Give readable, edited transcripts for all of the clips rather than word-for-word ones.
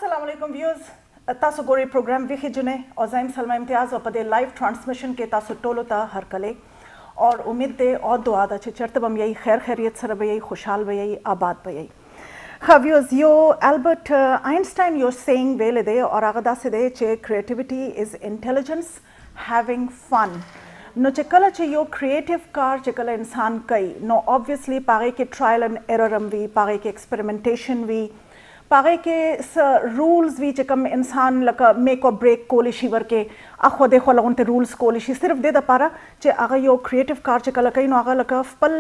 السلام علیکم ویوز تاسو ګورئ پروګرام ویښې جنې او زه یم سلمہ امتیاز او په دې لایو ټرانسمیشن کې تاسو ټولو ته هرکلی اور امید دی او دعا ده چې چېرته به م یئ خیر خیریت سره به یئ خوشحال به یئ آباد به یئ ښه ویوز یو البرټ آینسټاین یو سیینګ ویلی دی او هغه داسې دی چې کریټیویټي از انټیلیجنس هیوینګ فن نو چې کله چې یو کریټیو کار چې کله انسان کوي نو obviously په هغې کې ټرایل اینډ ایرر هم وي په هغې کې ایکسپریمنټیشن وي په هغې کې څه رولز وي چې کوم انسان لکه میک او بریک کولی شي ورکې اخوا دېخوا لغونتې رولز کولی شي صرف دې دپاره چې هغه یو کریټیو کار چې کله کوي نو هغه لکه خپل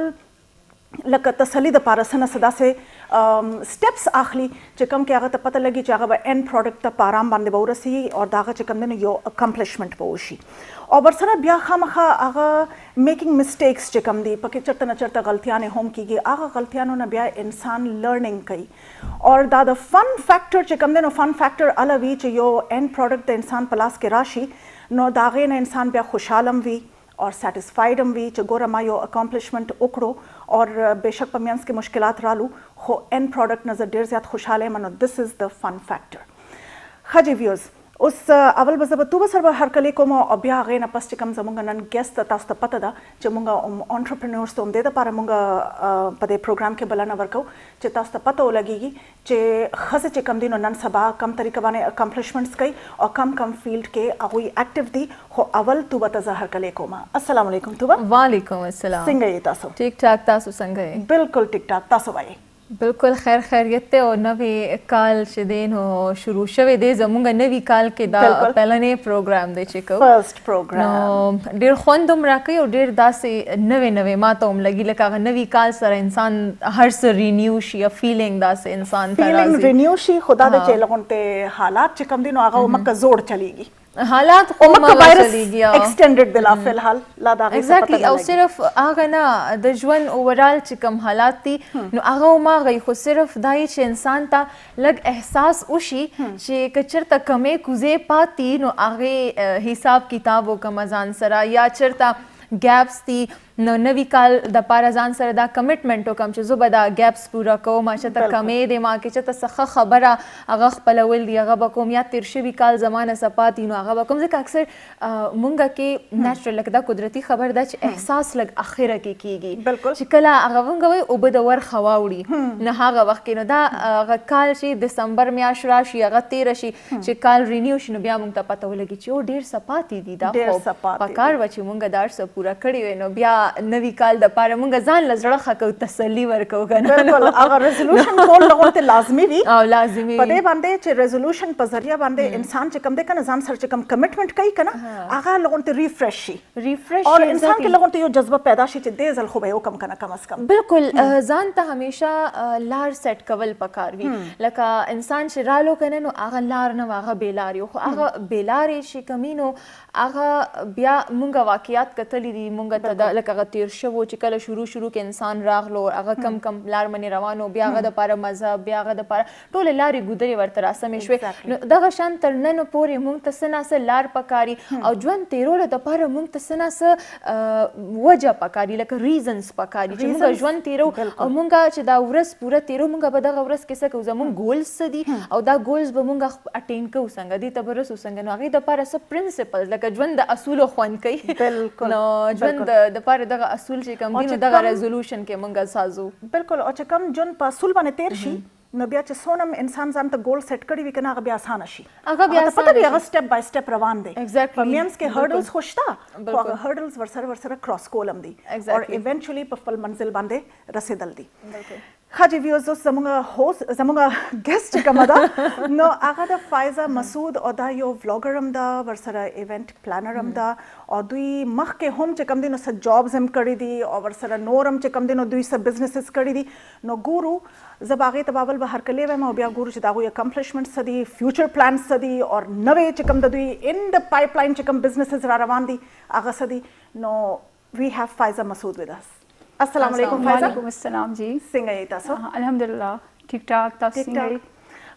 لکه تسلی دپاره څه نه څه داسې سټیپس اخلي چې کوم کې هغه ته پته لګي چې هغه به اینډ پروډکټ ته په ارام باندې به ورسېږي او د هغه چې کوم دی نو یو اکمپلیشمنټ به وشي او ورسره بیا خامخا هغه میکینګ مسټیکس چې کوم دي پکې چېرته نه چېرته غلطیانې هم کېږي هغه غلطیانو نه بیا انسان لرننګ کوي اور دا د فن فیکټر چې کوم دی نو فن فیکټر اله وي چې یو اینډ پروډکټ د انسان په لاس کې راشي نو د هغې نه انسان بیا خوشحال هم وي اور سیټسفاید هم وي چې ګوره ما یو اکامپلیشمنٹ وکړو اور بېشک په منځ کې مشکلات رالو خو اینډ پروډکټ نه زه ډېر زیات خوشحاله یم نو دس از د فن فیکټر ښه جی ویوز اوس اول به زه به تو به سره به هرکلی کوم او بیا هغې نه پس چې کوم زموږ نن ګیسټ تاسو ته پته ده چې موږ انټرپرینورس ته همدې دپاره موږ په دې پروګرام کې بلنه ورکوو چې تاسو ته پته ولګېږي چې ښځې چې کوم دي نو نن سبا کم طریقه باندې اکمپلیشمنټس کوي او کم فیلډ کې هغوی اکټیو دي خو اول توبه ته زه هرکلی کوم السلام علیکم توبه وعلیکم السلام څنګه یې تاسو ټیک ټاک تاسو څنګه یې بالکل ټیک ټاک تاسو وایئ بالکل خیر خیریت دی او نوې کال چې دی نو شروع شوی دی زموږ نوي کال کې دا پهلنی پروګرام دی چې کوو فرسټ پروګرام نو ډېر خوند هم راکوي او ډېر داسې نوې ما ته هم لګي لکه هغه نوي کال سره انسان هر څه رینیو شي یا فیلینګ داسې انسان ته راځي فیلینګ رینیو شي خو دا دی چې لغونتې حالات چې کوم دي نو هغه مکه زوړ چلیږي حالات خو چلیږي ایکسټینډډ دی لا فی الحال لا د هغې ایگزیکټلی او صرف هغه نه د ژوند اوورال چې کوم حالات دي نو هغه هماغه خو صرف دا یې چې انسان ته لږ احساس وشي چې که چېرته کمې کوزې پاتې نو هغې حساب کتاب وکړم ځان سره یا چېرته ګیپس دي نو نوي کال دپاره ځان سره دا کمټمنټ وکړم چې زه به دا ګیپس پوره کوم چېرته کمې دی ما کې چېرته څه ښه خبره هغه خپلول دي هغه به کوم یا تېر شوي کال زما نه څه پاتې نو هغه به کوم ځکه اکثر مونږ کې نیچرل لکه دا قدرتي خبر ده چې احساس لږ اخره کې کېږي چې کله هغه مونږ وایي اوبه د ور هوا وړي نو هغه وخت کې نو دا هغه کال چې دسمبر میاشت راشي هغه تېره شي چې کال رینیو شي نو بیا مونږ ته پته ولګي چې او ډېر څه پاتې دي دا خو پکار وه چې مونږ دا څه پوره کړي وی نو بیا نوي کال دپاره مونږ ځان له زړه ښه کوو تسلي ورکوو که نه بالکل هغه ریزولوشن کول لغونتې لازمي وي او لازمي په دې باندې چې ریزولوشن په ذریعه باندې انسان چې کوم دی که نه ځان سره چې کوم کمټمنټ کوي که نه هغه لغونتې ریفریش شي اور انسان کې لغونتې یو جذبه پیدا شي چې دې ځل خو به یې وکړم که نه کم از کم بالکل ځان ته همیشه لار سیټ کول پکار وي لکه انسان چې رالو که نه نو هغه لار نه و هغه بېلار یو خو هغه بېلارې چې کوي نو هغه بیا مونږ واقعیات کتلی دي مونږ ته لکه هغه تېر شوو چې کله شروع کې انسان راغلو هغه کم لار منې روان و بیا هغه دپاره مذهب بیا هغه دپاره ټولې لارې ګودرې ورته راسمې شوې نو دغه شان تر ننه پورې مونږ ته څه نه څه لار پکاري او ژوند تېرولو دپاره مونږ ته څه نه څه وجه پکاري لکه ریزنز پکاري چې مونږ ژوند تېرو او مونږ چې دا ورځ پوره تېرو مونږ به دغه ورځ کې څه کوو زمونږ ګولز څه دي او دا ګولز به مونږ اټین کوو څنګه دې ته به رسو څنګه نو هغې دپاره څه پرنسپلز لکه ژوند د اصولو خوند کوي نو ژوند دپاره دغه اصول چې کوم دي نو دغه ریزولوشن کې مونږ سازو بالکل او چې کوم ژوند په اصول باندې تېر شي نو بیا چې څونه انسان ځان ته ګول سیټ کړي وي که نه هغه بیا اسانه شي هغه پته وي هغه سټپ بای سټپ روان دی په منځ کې هرډلز خو شته خو هغه هرډلز ورسره کراس کول هم دي اور ایونچولی په خپل منزل باندې رسېدل دي ښه جی ویوز اوس زموږ ګیسټ چې کومه ده نو هغه د فایزه مسعود او دا یو ولاګر هم ده ورسره ایونټ پلانر هم ده او دوی مخکې هم چې کوم دي نو څه جابز هم کړي دي او ورسره نور هم چې کوم دي نو دوی څه بزنسز کړي دي نو ګورو زه به هغې ته به اول به هرکلی وایم او بیا ګورو چې د هغوی اکمپلیشمنټ څه دي فیوچر پلانز څه دي او نوې چې کوم د دوی ان د پایپ لاین چې کوم بزنسز را روان دي هغه څه دي نو وی هیو فایزه مسعود ود اس السلام علیکم فایزه وعلیکم السلام جی څنګه یې تاسو الحمدلله ټیک ټاک تاسو څنګه یې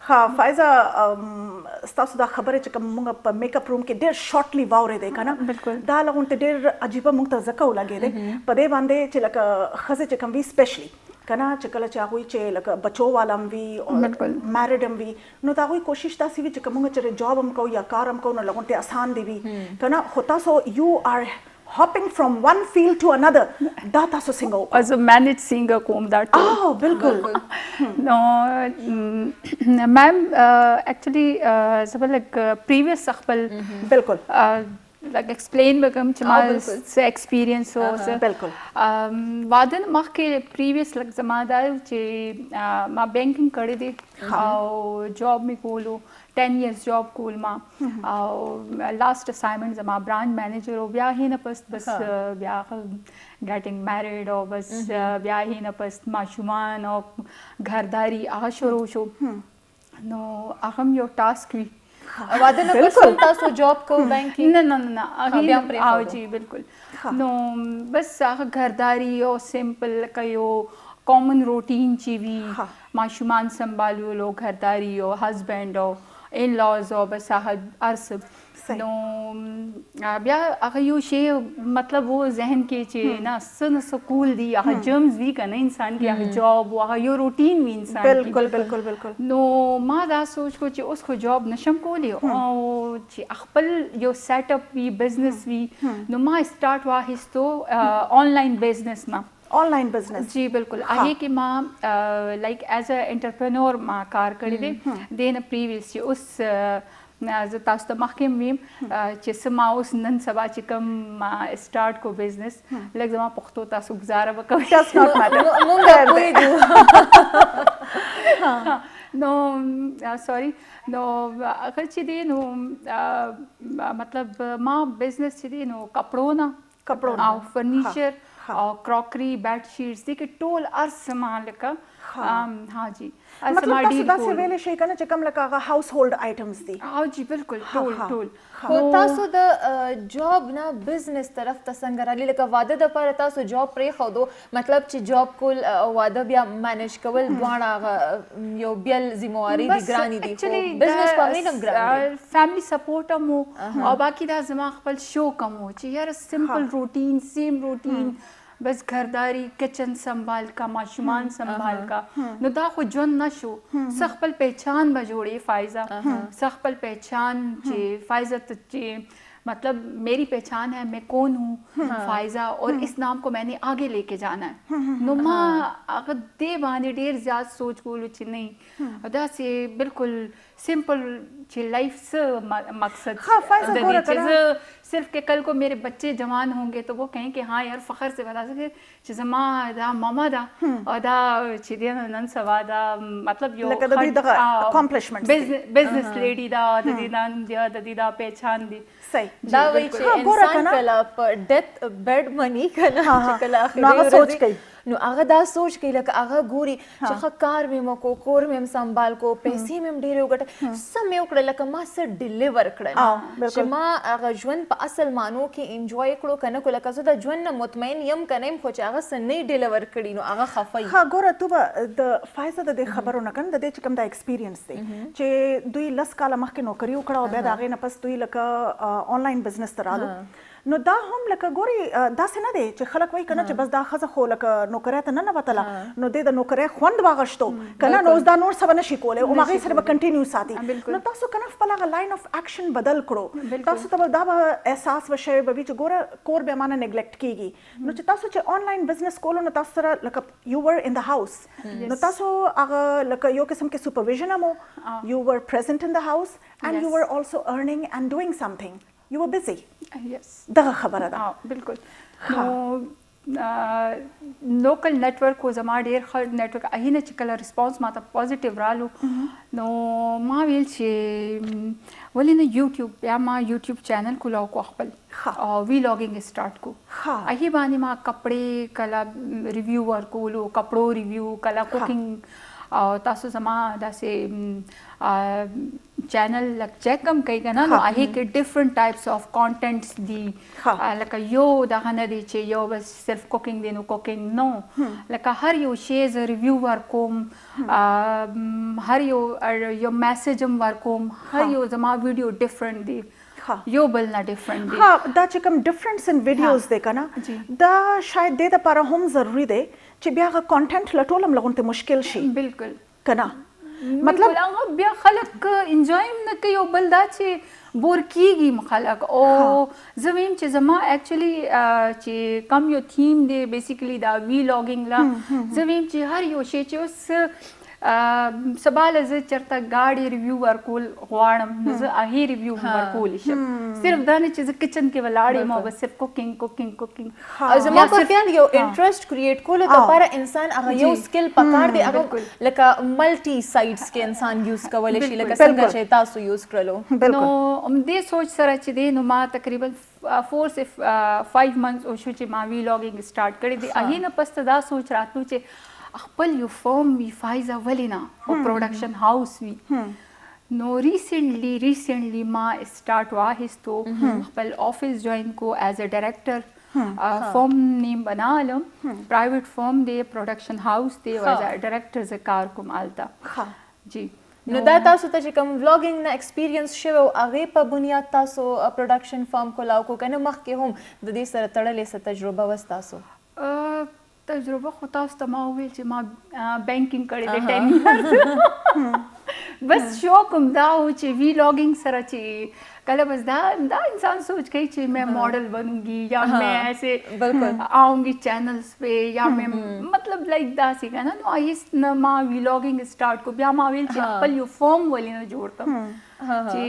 ښه فایزه ستاسو دا خبرې چې کوم موږ په میک اپ روم کې ډېر شارټلی واورېدی که نه بالکل دا لغونتې ډېر عجیبه موږ ته ځکه ولګېدی په دې باندې چې لکه ښځې چې کوم وي سپیشلی کنا چې کله چې هغوی چې لکه بچو والا هم وي او میرډ هم وي نو د هغوی کوشش داسې وي چې که موږ چېرې جاب هم کوو یا کار هم کوو نو لږ آسان دی وي کنا خو تاسو یو آر hopping from one field to another da tasu singo as a managed singer kom that bilkul no ma'am actually sab like previous sakhbal bilkul like explain begam chamal se experience ho se bilkul wadan mak ke previous like zamadar che ma banking kare de aw job me kolo 10 years job کول ما او last assignment زما branch manager او بیا هی نه پس بس بیا getting married او بس بیا هی نه پس ماشومان او گھرداری هغه شروع شو نو هغه یو ټاسک وی واده نه پس تاسو جاب کو بانکینګ نه هغه او جی بالکل نو بس هغه گھرداری او سمپل کيو کامن روټین چی وی ماشومان سنبھالولو گھرداری او ہسبینڈ او ان لاز او بس هغه ارسب نو بیا هغه یو شی مطلب وہ ذہن کې چې نه سن سکول دی هغه جرمز وی کنه انسان کې هغه جاب هغه یو روټین وی انسان بالکل بالکل بالکل نو ما دا سوچ کو چې اوس خو جاب نشم کولی او چې خپل یو سیټ اپ وی بزنس وی نو ما سٹارټ واهستو آنلاین بزنس ما آنلاین بزنس جی بالکل هغه کې ما لایک ایز ا انټرپرینور ما کار کړی دی دین پریویس اوس زه تاسو ته مخکې ویم چې سما اوس نن سبا چې کوم ما سٹارټ کو بزنس لکه زما پښتو تاسو گزاره وکوي ډز ناٹ میټر مونږ پوهیږو نو سوري نو هغه چې دی نو مطلب ما بزنس چې دی نو کپړو او فرنیچر او کراکری بیڈ شیټس دي کې ټول ارسما لکه ها جی مطلب تاسو داسې ویلې شئ کنه چې کوم لکه هغه هاوس هولډ آیټمز دي او جی بالکل ټول خو تاسو د جاب نه بزنس طرف ته څنګه راغلی لکه واده دپاره تاسو جاب پرېښودو مطلب چې جاب کول واده بیا مینج کول دواړه یو بیل ذمواري دي ګرانې دي خو بزنس په هغې نه ګران دی فیملی سپورټ هم و او باقي دا زما خپل شوق هم و چې یاره سمپل روټین سیم روټین بس گھرداری کچن سنبھال کا ماشومان سنبھال کا نو دا خو ژوند نشو څه خپل پہچان به جوړې فائزه څه خپل پہچان چې فائزه چې مطلب میری پہچان ہے میں کون ہوں فائزہ اور اس نام کو میں نے آگے لے کے جانا ہے نو ما اگر دے باندې ډیر زیات سوچ کولو چې نہیں دا سے بالکل سمپل چې لائف سے مقصد صرف کہ کل کو میرے بچے جوان ہوں گے تو وہ کہیں کہ ہاں یار فخر سے بتا سکے چې زما دا ماما دا او دا چې دی نن سبا دا مطلب یو بزنس لیڈی دا د دې نن د دې دا پہچان دی صحیح دا وایي چې انسان کله په ډیت بیډ منی کنه چې کله اخري سوچ کوي نو هغه دا سوچ کوي لکه هغه ګوري چې ښه کار مې مکو کور مې سنبال کو پیسې مې ډېرې وګټه څه مې وکړه لکه ما څه ډیلیور کړل چې ما هغه ژوند په اصل معنو کې انجوای کړو کنه کو لکه زه د ژوند نه مطمئن یم کنه یم خو چې هغه څه نه ډیلیور کړي نو هغه خفه ها ګوره تو به د فایزه د دې خبرو نه کنه د دې چې کوم دا ایکسپیرینس دی چې دوی لس کاله مخکې نوکري وکړه او بیا د هغې نه پس دوی لکه آنلاین بزنس ته رالو نو دا هم لکه ګوري داسې نه دی چې خلک وایي کنه چې بس دا ښځه خو لکه نوکرۍ ته نه نوتله نو دې د نوکرۍ خوند واغشتو کنه نو اوس دا نور څه به نشي کولی او هغې سره به کنټینیو ساتي نو تاسو کنه خپل هغه لاین اف اکشن بدل کړو تاسو ته به دا به احساس به شوی به وي چې ګوره کور بیا مانه نیګلیکټ کېږي نو چې تاسو چې آنلاین بزنس کولو نو تاسو سره لکه یو ور ان د هاوس نو تاسو هغه لکه یو قسم کې سپرویژن هم یو ور پریزنټ ان د هاوس اینڈ یو ور آلسو ارننگ اینڈ ډوئنگ سمثینګ You were busy. Yes. دغه خبره ده. بالکل. نو لوکل نیټورک و زما ډیر ښه نیټورک هغې نه چې کله ریسپانس ماته پازیټیو رالو نو ما ویل چې ولې نه یوټیوب بیا ما یوټیوب چینل کولاو کو خپل او ویلاګینګ سٹارټ کو هغې باندې ما کپړې کله ریویو ورکولو کپړو ریویو کله کوکینګ او تاسو زما داسې چینل لک چیک هم کوي که نه نو هغې کې ډفرنٹ ټایپس آف کانټینټس دي لکه یو دغه نه دی چې یو بس صرف کوکینګ دی نو کوکینګ نو لکه هر یو شی زه ریویو ورکوم هر یو میسج هم ورکوم هر یو زما ویډیو ډفرنٹ دی یو بل نه ډفرنٹ دی دا چې کوم ډفرنس ان ویډیوز دی که نه دا شاید دې دپاره هم ضروري دی چې بیا غ کانټینټ لټولم لغونته مشکل شي بالکل کنه مطلب هغه بیا خلک انجوای نه کوي او بل دا چې بور کیږي خلک او زه ویم چې زما اکچولی چې کم یو تھیم دی بیسیکلی دا ویلاګینګ لا زه ویم چې هر یو شی چې اوس سباله زه چرته گاډي ریویو ورکول غواړم نو زه هغې ریویو ورکولی شم صرف دا نه چې زه کچن کې ولاړ یم او بس صرف کوکینګ زما په خیال یو انټرست کریټ کولو دپاره انسان هغه یو سکل پکار دی هغه لکه ملټي سایټس کې انسان یوز کولی شي لکه څنګه چې تاسو یوز کړلو نو همدې سوچ سره چې دی نو ما تقریبا 4 سے 5 months وشو چې ما ویلاګینګ سٹارټ کړی دی هغې نه پس ته دا سوچ راتلو چې خپل یو فرم وي فایزه ولې نه او پروډکشن هاوس وي نو ریسنټلی ما سٹارټ واخیستو خپل آفس جوائن کو ایز اے ډایرکټر فرم نیم بنالم پرایویټ فرم دی پروډکشن هاوس دی او ایز اے ډایرکټر زه کار کوم هلته جی نو دا تاسو ته چې کوم ولاګینګ نه ایکسپیرینس شوی او هغې په بنیاد تاسو پروډکشن فرم کولاو کو که نه مخکې هم د دې سره تړلې څه تجربه وس تاسو تجربه خو تاسو ته ما وویل چې ما بینکینګ کړی دی 10 years بس شوق هم دا و چې ویلاګینګ سره چې کله بس دا انسان سوچ کوي چې میں ماڈل بنوں گی یا میں ایسے آؤں گی چینلس پہ یا میں مطلب لائک دا سی کنه نو آیس ما ویلاګینګ سٹارټ کو بیا ما ویل چې خپل یو فارم ولې نه جوړتم چې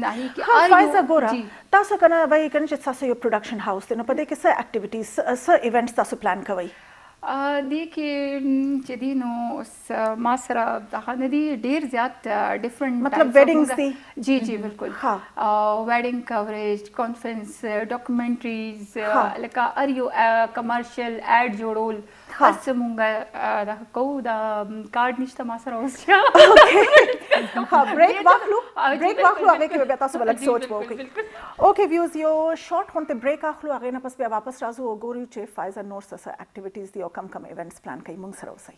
نه کې فایزه ګوره تاسو کنه وای کنه چې تاسو یو پروډکشن هاوس دی نو په دې کې څه اکټیویټیز څه ایونټس تاسو پلان کوئ دی کې چې دی نو اوس ما سره دغه نه دي ډېر زیات ډفرنٹ مطلب ویډینګز دي جی بالکل ویډینګ کوریج کانفرنس ډاکومنټریز لکه هر یو کمرشل ایډ جوړول هر څه مونږ دغه کوو دا کارډ نشته ما سره اوس بریک واخلو هغې کې بیا تاسو به لږ سوچ به وکړئ اوکې ویوز یو شارټ غونته بریک اخلو هغې نه پس بیا واپس راځو وګورو چې فایزه نور څه اکټیویټیز دي او کم ایونټس پلان کوي موږ سره اوسئ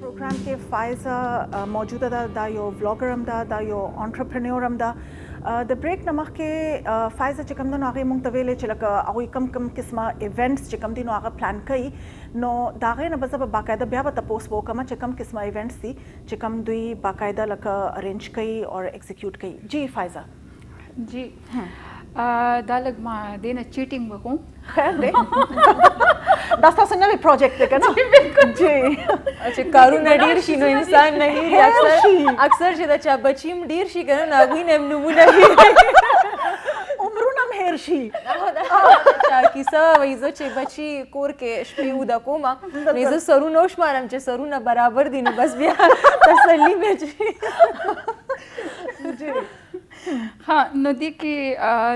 پروګرام کې فایزه موجوده ده دا یو ولاګر هم ده دا یو انټرپرینور هم ده د بریک نه مخکې فایزه چې کوم دی نو هغې موږ ته ویلې چې لکه هغوی کم قسمه ایونټس چې کوم دي نو هغه پلان کوي نو د هغې نه به زه به باقاعده بیا به تپوس به وکړم چې کوم قسمه ایونټس دي چې کوم دوی باقاعده لکه ارینج کوي او ایکزیکیوټ کوي جی فایزه جی دا لږ ما دې نه چیټینګ وکړم خیر دی دا ستاسو نوی پروجیکټ دی که نه جی چې کارونه ډېر شي نو انسان نه هېري اکثر چې د چا بچي هم ډېر شي که نه نو هغوی نه هم نومونه هېروي عمرونه هم هېر شي چا کیسه وایي زه چې بچي کور کې شپې اوده کومه نو زه سرونه وشمارم چې سرونه برابر دي نو بس بیا تسلي مې جي हाँ नौ दी के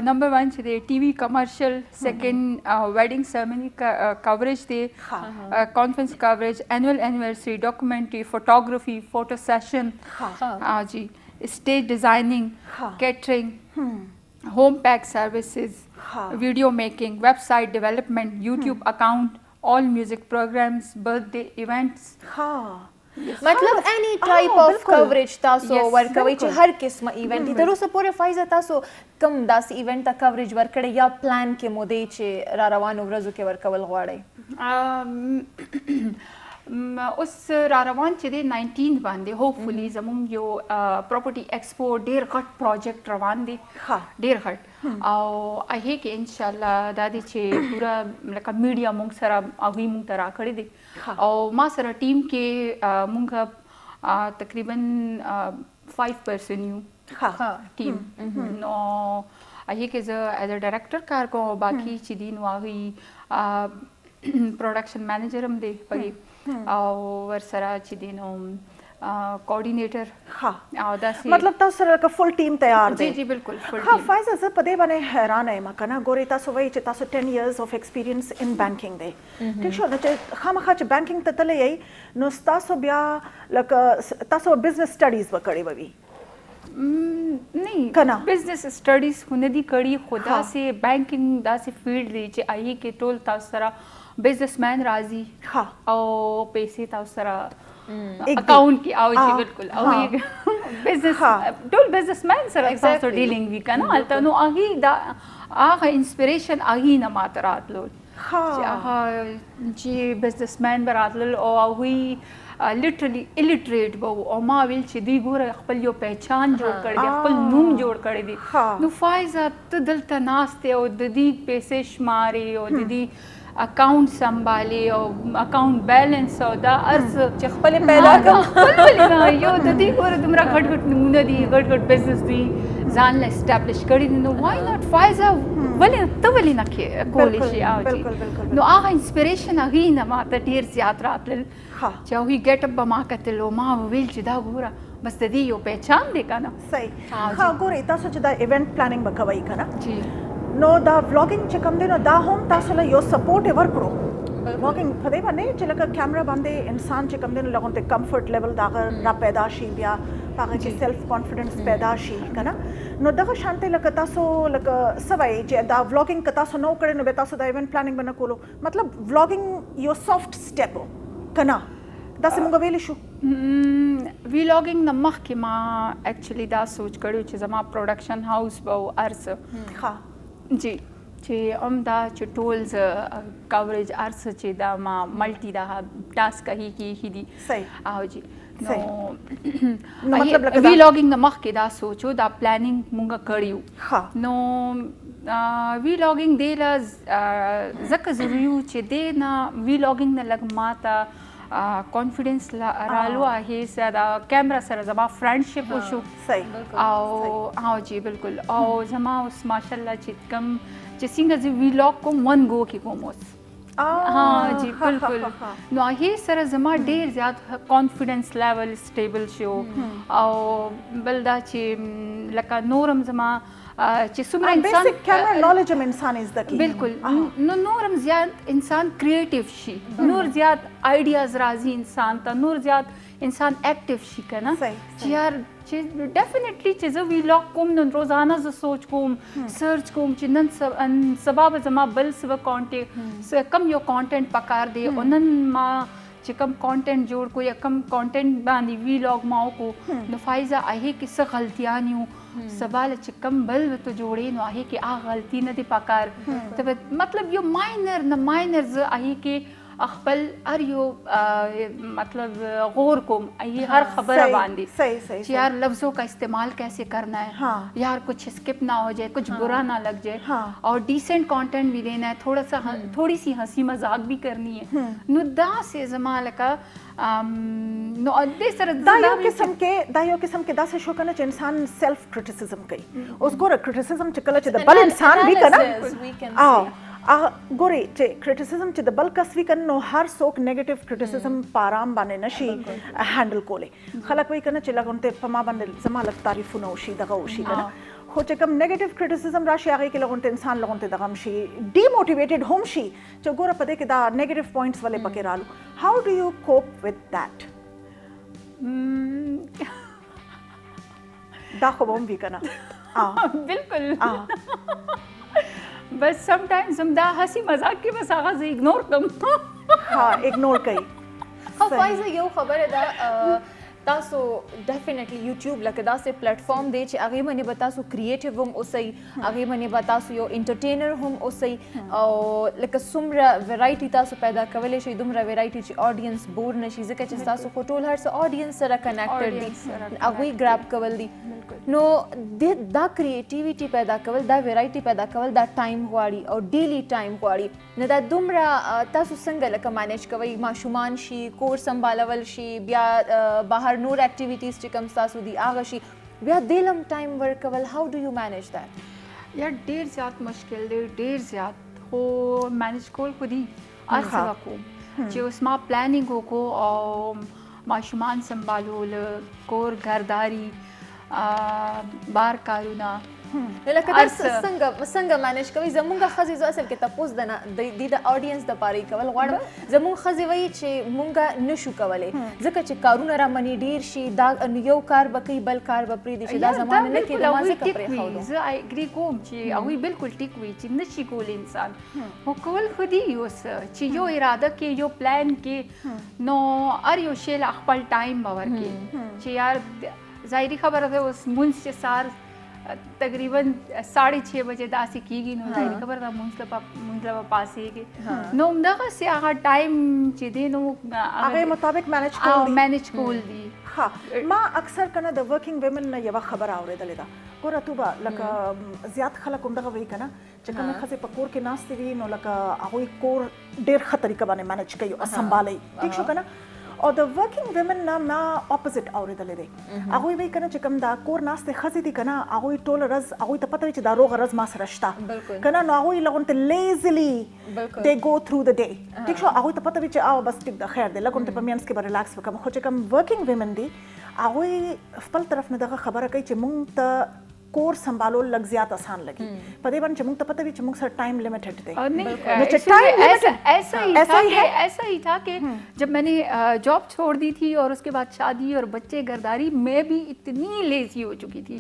number 1 से दे TV commercial second wedding ceremony का coverage दे conference coverage annual anniversary documentary photography photo session जी stage designing catering home pack services video making website development YouTube account all music programmes birthday events مطلب any type of coverage تاسو ورکوي چې هر قسمه ایونت دي تر اوسه پورې فایزه تاسو کوم داسې ایونت ته کوریج ورکړی یا پلان کې مو دی چې را روانو ورځو کې ورکول غواړئ اوس را روان چې دی 19 باندې هوپفلی زمونږ یو پراپرټي ایکسپو ډېر غټ پروجیکټ روان دی ډېر غټ او هغې کې انشاءالله دا دی چې پوره لکه میډیا مونږ سره هغوی مونږ ته راکړی دی او ما سره ټیم کې مونږ تقریبا 5 person یو ټیم نو هغې کې زه ایز اے ډایرکټر کار کوم او باقي چې دي نو هغوی پروډکشن مینیجر هم دی پکې او ورسره چې دی نو کوارډینیټر او داسې مطلب تاسو سره لکه فل ټیم تیار دی جی بالکل فل ها فایزه زه په دې باندې حیرانه یم که نه ګورئ تاسو وایئ چې تاسو 10 years of experience in banking دی ټیک شو نو چې خامخا چې بانکینګ ته تللی یئ نو ستاسو بیا لکه تاسو بزنس سټډیز به کړې به وي نہیں کنا بزنس اسٹڈیز خو ندي کړي خدا سے بینکنګ داسې فیلډ دی چې هغې کې ټول تاسو سره بزنس مین راځي او پیسې تاسو سره اکاؤنٹ کې او جی بالکل او بزنس ټول بزنس مین سره تاسو ډیلینګ وی کنه هلته نو هغې دا هغه انسپریشن هغې نه ماته راتلل چې بزنس مین به راتلل او هغوی لټرلی الټریټ به او ما ویل چې دوی ګوره خپل یو پہچان جوړ کړی دی خپل نوم جوړ کړی دی نو فایزه ته دلته ناستې او د دې پیسې شمارې او د دې اکاؤنٹ سنبھالې او اکاؤنٹ بیلنس او دا ارز چې خپلې پیدا کړم یو د دې ګوره دومره غټ غټ نمونه دي غټ غټ بزنس دي ځان له اسټابلیش کړي دي نو وای ناٹ فایزه ولې ته ولې نه کولی شي او جی نو هغه انسپریشن هغې نه ماته ډېر زیات راتلل چې هغوی ګیټ اپ به ما کتل او ما ویل چې دا ګوره بس د دې یو پہچان دی که نه صحیح ګورئ تاسو چې دا ایونټ پلانینګ به کوئ که نه جی نو دا ولاګینګ چې کوم دی نو دا هم تاسو له یو سپورټ یې ورکړو ولاګینګ په دې باندې چې لکه کیمرا باندې انسان چې کوم دی نو لغونته کمفرټ لیول د هغه را پیدا شي بیا په هغه کې سیلف کانفیډنس پیدا شي که نه نو دغه شانتې لکه تاسو لکه څه وایي چې دا ولاګینګ که تاسو نه وکړئ نو بیا تاسو دا ایونټ پلانینګ به نه کولو مطلب ولاګینګ یو سافټ سټیپ و که نه داسې موږ ویلی شو ویلاګینګ نه مخکې ما ایکچولی دا سوچ کړی چې زما پروډکشن هاوس به و هر څه جی چې همدا چې ټولز کوریج هر څه چې دا ما ملټي دا ټاسک هی کې دي صحیح او جی نو ویلاګینګ نه مخکې دا سوچو دا پلانینګ مونږ کړی نو ویلاګینګ دی له ځکه ضروري و چې دی نه ویلاګینګ نه لږ ماته کانفیډنس رالو هغې سره د کیمرا سره زما فرینډشپ وشو او جی بالکل او زما اوس ماشاءالله چې کوم چې څنګه زه ویلاګ کوم ون گو کې کوم اوس جی بالکل نو هغې سره زما ډېر زیات کانفیډنس لیول سټیبل شو او بل دا چې لکه نورم زما چې څومره انسان کیمرا نالج هم انسان زده کوي بالکل نو نورم زیات انسان کریټیو شي نور زیات آیډیاز راځي انسان ته نور زیات انسان ایکټیو شي که نه چې یار چې ډیفینیټلی چې زه ویلاګ کوم نن روزانه زه سوچ کوم سرچ کوم چې نن سبا به زما بل څه کم یو کانټینټ پکار دی او نن ما چې کم کانټینټ جوړ کو یا کم کانټینټ باندې ویلاګ ما وکړو نو فایزه هغې کې څه غلطیان یو سبا له چې کم بل ته جوړې نو هغې کې هغه غلطي نه دی پکار ته مطلب یو ماینر نه ماینر زه هغې کې خپل هر یو مطلب غور کوم ہر خبر باندھی کہ یار لفظوں کا استعمال کیسے کرنا ہے یار کچھ اسکپ نہ ہو جائے کچھ برا نہ لگ جائے اور ڈیسنٹ کانٹینٹ بھی دینا ہے تھوڑی سی ہنسی مذاق بھی کرنی ہے نو دا سے زمال کا نو دې سره دا یو قسم کې داسې شو کنه چې انسان سیلف کرټیسزم کوي اوس ګوره کرټیسزم چې کله چې د بل انسان وی کنه ګوري چې کرټیسزم چې د بل کس وی کنه نو هر څوک نیگیټیو کرټیسزم پارام باندې نشي هینډل کولی خلک وی کنه چې لګونته په ما باندې زما لږ تعریفونه وشي دغه وشي کنه خو چې کوم نیگیټیو کرټیسزم راشي هغې کې لغونته انسان لغونته دغه هم شي ډیموټیویټډ هم شي چې ګوره په دې کې دا نیگیټیو پوینټس ولې پکې رالو هاو ډو یو کوپ وت دیٹ دا خو به هم وي که نه بالکل بس سم ټایمز هم دا هسي مذاق کې بس هغه زه اګنور کړم اګنور کوي فایزه یو خبره ده تاسو ډیفینیټلی یوټیوب لکه داسې پلیټفارم دی چې هغې باندې به تاسو کریټیو هم اوسئ هغې باندې به تاسو یو انټرټینر هم اوسئ او لکه څومره ویرایټي تاسو پیدا کولی شئ دومره ویرایټي چې آډینس بور نه شي ځکه چې ستاسو خو ټول هر څه آډینس سره کنیکټډ دي هغوی ګراب کول دي نو دا کریټیویټي پیدا کول دا ویرایټي پیدا کول دا ټایم غواړي او ډیلی ټایم غواړي نو دا دومره تاسو څنګه لکه مینیج کوئ ماشومان شي کور سنبھالول شي بیا بهر نور ایکټیویټیز چې کوم ستاسو دي هغه شي بیا دلم ټایم ورکول هاو ډو یو مینیج دیٹ یار ډېر زیات مشکل دی ډېر زیات خو مینیج کول خو دي هر څه به کوم چې اوس ما پلانینګ وکړو او ماشومان سنبھالول کور گھرداری بار کارونه لکه تاسو څنګه مانیج کوي زمونږ خزي زو اصل کې تاسو د اډینس د پاره کول غواړم زمونږ خزي وایي چې مونږ نشو کولای ځکه چې کارونه را منی ډیر شي دا یو کار بکی بل کار به پری دي چې دا زمانه نه کې د مازه کپرې خو زه آی اګری کوم چې هغه بالکل ټیک وي چې نشي کول انسان هو کول خودي اوس چې یو اراده کې یو پلان کې نو ار یو شی خپل ټایم باور کې چې یار ظاهري خبره ده اوس مونږ چې سار تقریباً 6:30 بجے داسې کېږي نو ظاهري خبره ده مونږ له پاسېږي نو همدغه سي هغه ټایم چې دی نو هغه مطابق مینج کول دي ها ما اکثر کنه د ورکینګ ویمن نه یو خبر اورېدلې ده ګوره تو به لکه زیات خلک همدغه وایي کنه چې کومه ښځې په کور کې ناستې وي نو لکه هغوی کور ډېر ښه طریقه باندې مینج کوي او سنبالوي ټیک شو کنه او د ورکینګ ویمن نه ما اپوزیټ اورېدلې دی هغوی وایي کنه چې کوم دا کور ناستې ښځې دي کنه هغوی ټوله ورځ هغوی ته پته وي چې دا روغه ورځ ما سره شته کنه نو هغوی لغونته لیزلی دے گو تھرو د ډے ټیک شو هغوی ته پته وي چې او بس ټیک ده خیر دی لګونته په مینس کې به ریلاکس وکړم خو چې کوم ورکینګ ویمن دي هغوی خپل طرف نه دغه خبره کوي چې مونږ ته کور سنبھالول لگ زیات آسان لگی پدے بن چمک تو پتہ بھی چمک سر ٹائم لمیٹڈ تھے ایسا ہی تھا کہ جب میں نے جاب چھوڑ دی تھی اور اس کے بعد شادی اور بچے گھرداری میں بھی اتنی لیزی ہو چکی تھی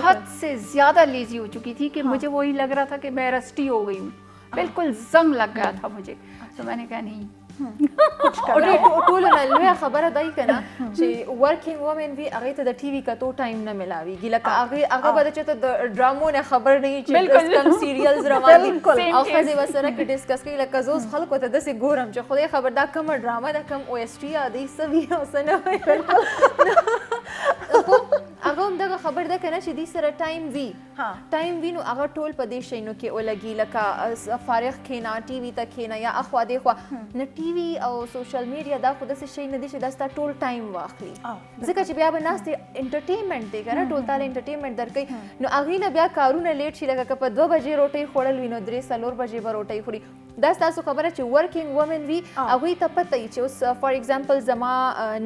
حد سے زیادہ لیزی ہو چکی تھی کہ مجھے وہی لگ رہا تھا کہ میں رسٹی ہو گئی ہوں بالکل زنگ لگ گیا تھا مجھے تو میں نے کہا نہیں ټولو نه لویه خبره دی کنه چې ورکینګ وومن وي هغې ته د ټي وي کتو ټایم نه میلاویږي لکه هغه به د چېرته د ډرامو نه خبر نه وي چې کم سیریلز روان دي او ښځې به سره کې ډسکس کوي لکه زه اوس خلکو ته داسې ګورم چې خدای خبر دا کومه ډرامه ده کوم او ایس ټي دی څه وي او څه نه وي خو هغه همدغه خبر ده کنه چې دوی سره ټایم وي نو هغه ټول په دې شیانو کې ولګي لکه فارغ کښېنه ټي وي ته کښېنه یا اخوا دېخوا نه ټي وي او سوشل میډیا دا خو داسې شی نه دی چې دا ستا ټول ټایم واخلي ځکه چې بیا به ناستې انټرټینمنټ دی که نه ټول تاله انټرټینمنټ درکوي نو هغې نه بیا کارونه لیټ شي لکه که په 2 بجې روټۍ خوړل وي نو 3-4 بجې به روټۍ خوري دا ستاسو خبره چې ورکینګ وومن وي هغوی ته پته وي چې اوس فار ایگزامپل زما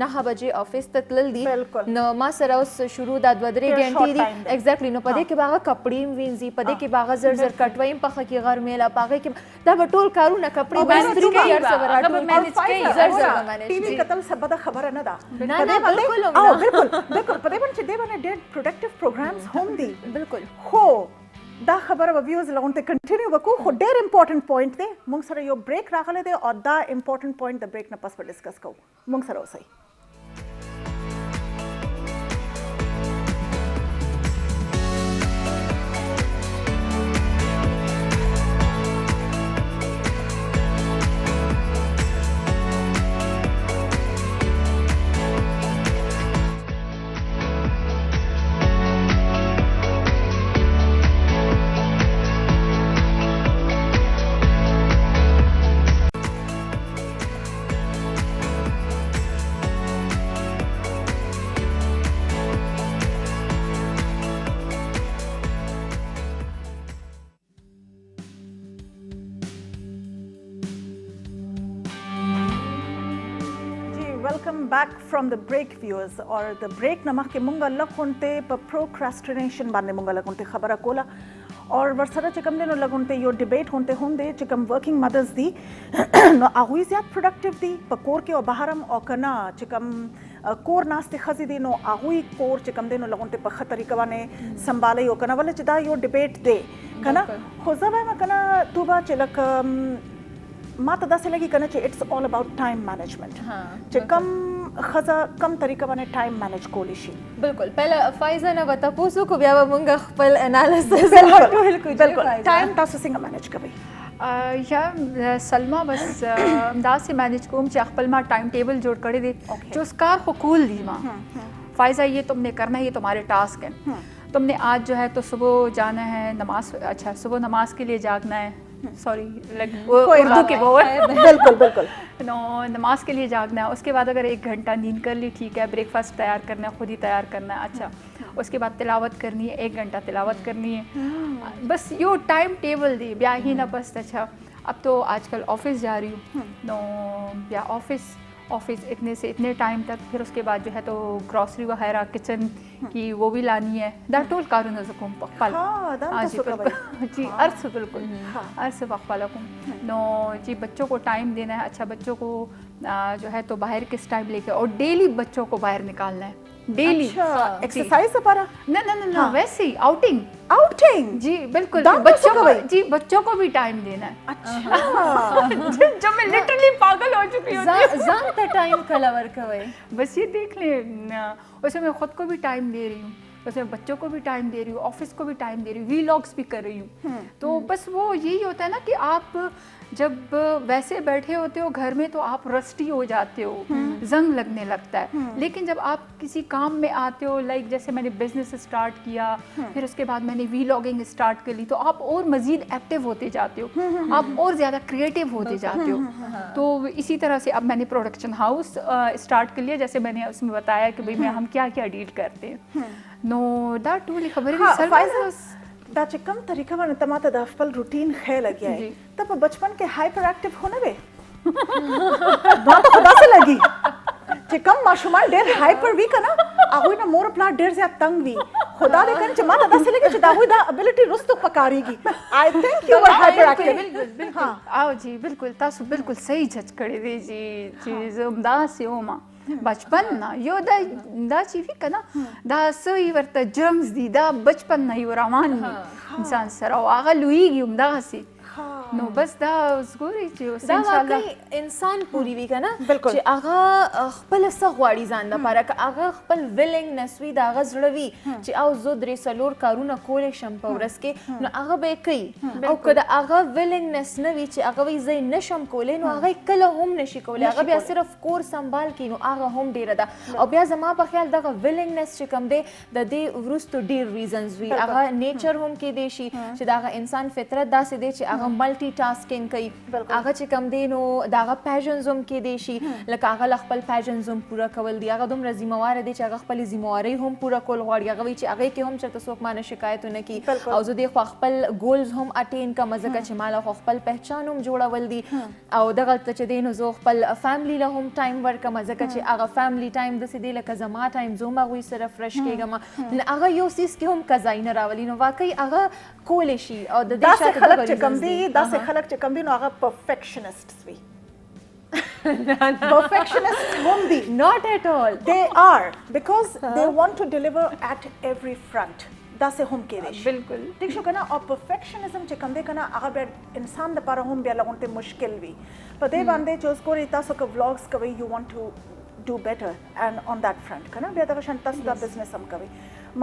9 بجې افیس ته تلل دي نو ما سره اوس شروع دا 2-3 ګنټې دي ایګزیکټلی نو په دې کې به هغه کپړې هم وینځي په دې کې به هغه زر زر کټوۍ هم پخه کړي غرمېله په هغې کې دا به ټول کارونه کپړې به استري کړي هر څه به راټول کړي زر زر به مینج ټي وي کتل څه بده خبره نه ده نه بالکل هم نه بالکل په دې باندې چې دې باندې ډېر پروډکټیو پروګرامز هم دي بالکل خو دا خبره به ویوز لغونته کنټینیو وکړو خو ډېر امپورټنټ پوینټ دی موږ سره یو بریک راغلی دی او دا امپورټنټ پوینټ د بریک نه پس به ډسکس کوو موږ سره اوسئ back from the break viewers or the break na makhke munga lagunte pa procrastination bande munga lagunte khabara kola और वर्सरा चिकम ने लगुनते यो डिबेट होते होंगे चिकम working mothers दी नो आहुई ज़्यादा प्रोडक्टिव दी पकोर के और बाहरम और कना चिकम कोर नास्ते खजी दी नो आहुई कोर चिकम दे नो लगुनते पख तरीका वाने संभाले यो कना वाले चिदा यो डिबेट दे कना खुज़ावा में कना तुबा चिलक माता दासे लगी कना चे it's all about time management चिकम खजा कम तरीका باندې ټایم مینیج کولی شي بالکل پهله فایزه نه وته پوسو کو بیا مونږ خپل انالیسس ټول کو بالکل ټایم تاسو څنګه مینیج کوئ یا سلما بس انداز سے مینیج کوم چې خپل ما ٹائم ٹیبل جوړ کړی دی جو اس کار کو کول دی ما فائزہ یہ تم نے کرنا ہے یہ تمہارے ٹاسک ہیں تم نے آج جو ہے تو صبح جانا ہے نماز اچھا صبح نماز کے لیے جاگنا ہے سوری اردو کے بہت بالکل بالکل نماز کے لیے جاگنا ہے اس کے بعد اگر 1 گھنٹہ نیند کر لی ٹھیک ہے بریک فاسٹ تیار کرنا ہے خود ہی تیار کرنا ہے اچھا اس کے بعد تلاوت کرنی ہے 1 گھنٹہ تلاوت کرنی ہے بس یو ٹائم ٹیبل دی بیا ہی نہ بس اچھا اب تو آج کل آفس جا رہی ہوں نو بیا آفس ऑफिस इतने से इतने टाइम तक, फिर उसके बाद जो है तो ग्रॉसरी वगैरह किचन की वो भी लानी है. दैट टोल कारून ज़कूम पक्पल जी बिल्कुल जी अर्स बिल्कुल अर्स पक्पलकुम नो जी. बच्चों को टाइम देना है. अच्छा बच्चों को जो है तो बाहर किस टाइम लेके, और डेली बच्चों को बाहर निकालना है डेली. एक्सरसाइज से पारा ना वैसे ही आउटिंग जी बिल्कुल. बच्चों को जी बच्चों को भी टाइम देना है. अच्छा जब मैं लिटरली पागल हो चुकी हूँ जानता टाइम कलवर कवे. बस ये देख ले, उसमें मैं खुद को भी टाइम दे रही हूँ, उसमें बच्चों को भी टाइम दे रही हूँ, ऑफिस को भी टाइम दे रही हूँ, वीलॉग्स भी कर रही हूँ. तो बस वो यही होता है ना कि आप जब वैसे बैठे होते हो घर में तो आप रस्टी हो जाते हो, जंग लगने लगता है. लेकिन जब आप किसी काम में आते हो, लाइक जैसे मैंने बिजनेस स्टार्ट किया, फिर उसके बाद मैंने वीलॉगिंग स्टार्ट कर ली, तो आप और मज़ीद एक्टिव होते जाते हो, आप और ज़्यादा क्रिएटिव होते जाते हो. तो इसी तरह से अब मैंने प्रोडक्शन हाउस स्टार्ट कर लिया, जैसे मैंने उसमें बताया कि भाई मैं हम क्या क्या डील करते हैं. नो दैट टोली खबर دا چې کوم طریقه باندې ته ماته د خپل روټین ښه لګیا یې ته په بچپن کې هایپر اکټیو خو نه وې ما ته خدا څه لګي چې کوم ماشومان ډېر هایپر وي که نه هغوی نه مور پلار ډېر زیات تنګ وي خدا دې کړي چې ما ته داسې لګي چې د هغوی دا ابیلټي رستو پکارېږي آی تھنک یو ور هایپر اکټیو. آو جی بالکل تاسو بالکل صحیح جج کړی دی جی چې زه همداسې وم بچپن نه یو دا چې وي که نه دا څه یې ورته جرمز دي دا بچپن نه یو روان وي انسان سره او هغه لویږي همدغسې. نو بس دا اوس ګورئ چې اوس انشاءالله انسان پوری وي که نه چې هغه خپله څه غواړي ځان دپاره که هغه خپل ویلنګنس وي د هغه زړه وي چې او زه درې څلور کارونه کولی شم په ورځ کې نو هغه به یې کوي. او که د هغه ویلنګنس نه وي چې هغه وایي زه یې نشم کولی نو هغه یې کله هم نشي کولی، هغه بیا صرف کور سنبال کړي نو هغه هم ډېره ده. او بیا زما په خیال دغه ویلنګنس چې کوم دی د دې وروستو ډېر ریزنز وي، هغه نیچر هم کیدی شي چې د هغه انسان فطرت داسې دی چې هغه ملټي ټاسکینګ کوي، هغه چې کوم دی نو د هغه پیژنز هم کیدی شي لکه هغه له خپل پیژنز هم پوره کول دي، هغه دومره ذمهواره دی چې هغه خپلې ذمهوارۍ هم پوره کول غواړي، هغه وایي چې هغې کې هم چېرته څوک مانه شکایت ونه کړي او زه دې خوا خپل ګولز هم اټین کړم ځکه چې ما له خوا خپل پهچان هم جوړول دي او دغلته چې دی نو زه خپل فیملي له هم ټایم ورکړم ځکه چې هغه فیملي ټایم داسې دی لکه زما ټایم زه هم هغوی سره فرش کېږم هغه یو څیز کې هم قضایي نه راولي نو واقعي هغه کولی شي او د دې شاته خلک چې کم دي داسې خلک چې کم دي نو هغه پرفیکشنسټس وي. Perfectionists won't be. Not at all. They are because they want to deliver at every front. داسې هم کېدی شي بالکل ٹھیک شو که نه. او پرفیکشنزم چې کوم دی که نه هغه بیا انسان دپاره هم بیا لغونتې مشکل وي په دې باندې چې اوس ګورئ تاسو که ولاګز کوئ یو وانټ ټو do better and on that front که نه بیا دغه شان تاسو دا بزنس هم کوئ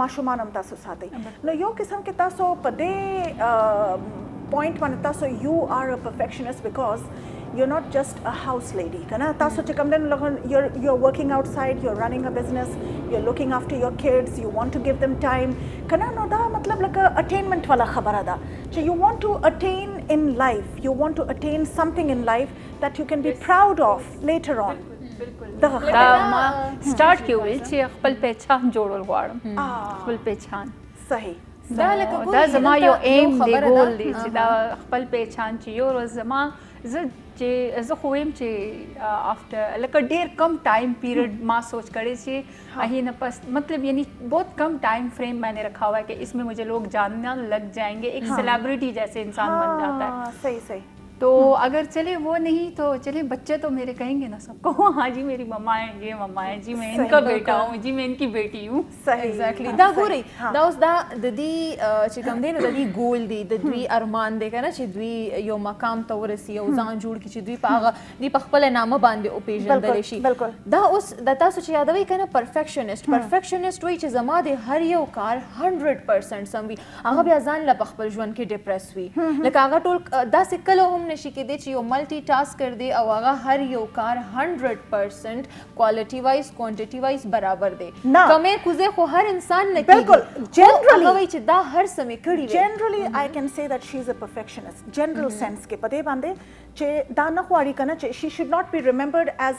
ماشومان هم تاسو ساتئ نو یو قسم کې تاسو په دې پوینټ باندې تاسو یو آر ا پرفیکشنست بیکاز you're not just a house lady kana taso che kam den you're working outside, you're running a business, you're looking after your kids, you want to give them time kana no da matlab like a attainment wala khabara da che you want to attain in life, you want to attain something in life that you can be proud of later on. دا ما سٹارټ کیول چې خپل پہچان جوړول غواړم خپل پہچان صحیح دا زما یو ایم دی ګول دی چې دا خپل پہچان چې یو ورځ زما زه خو ویم چې آفټر لکه ډېر کم ٹائم پیریڈ ما سوچ کړی چې اہی نہ پس مطلب یعنی بہت کم ٹائم فریم میں نے رکھا ہوا ہے کہ اس میں مجھے لوگ جاننا لگ جائیں گے، ایک سیلیبریٹی جیسے انسان بن جاتا ہے. صحیح صحیح. تو اگر چلے وہ نہیں تو چلے بچے تو میرے کہیں گے نا سب کو ہاں جی میری مما ہے، یہ مما ہے، جی میں ان کا بیٹا ہوں، جی میں ان کی بیٹی ہوں. ایگزیکٹلی دا ګورئ دا اوس دا د دې چې کوم دی نو د دې ګول دی د دوی ارمان دی که نه چې دوی یو مقام ته ورسي او ځان جوړ کړي چې دوی په هغه دوی په خپله نامه باندې وپېژندلی شي. دا اوس د تاسو چې یادوئ که نه پرفیکشنسټ وایي چې زما د هر یو کار 100% سم وي هغه بیا ځان له په خپل ژوند کې ډپرس وي لکه هغه ټول داسې کله هم نشي کېدی چې یو ملټي ټاسک کر دی او هغه هر یو کار 100% کوالټي وایز کوانټټي وایز برابر دی. کمې کوزې خو هر انسان نه کېږي. بالکل جنرلی وایي چې دا هر څه مې کړي وي. جنرلی آی کین say that she is a perfectionist جنرل سینس کې په دې باندې چې دا نه غواړي که نه چې she should not be remembered as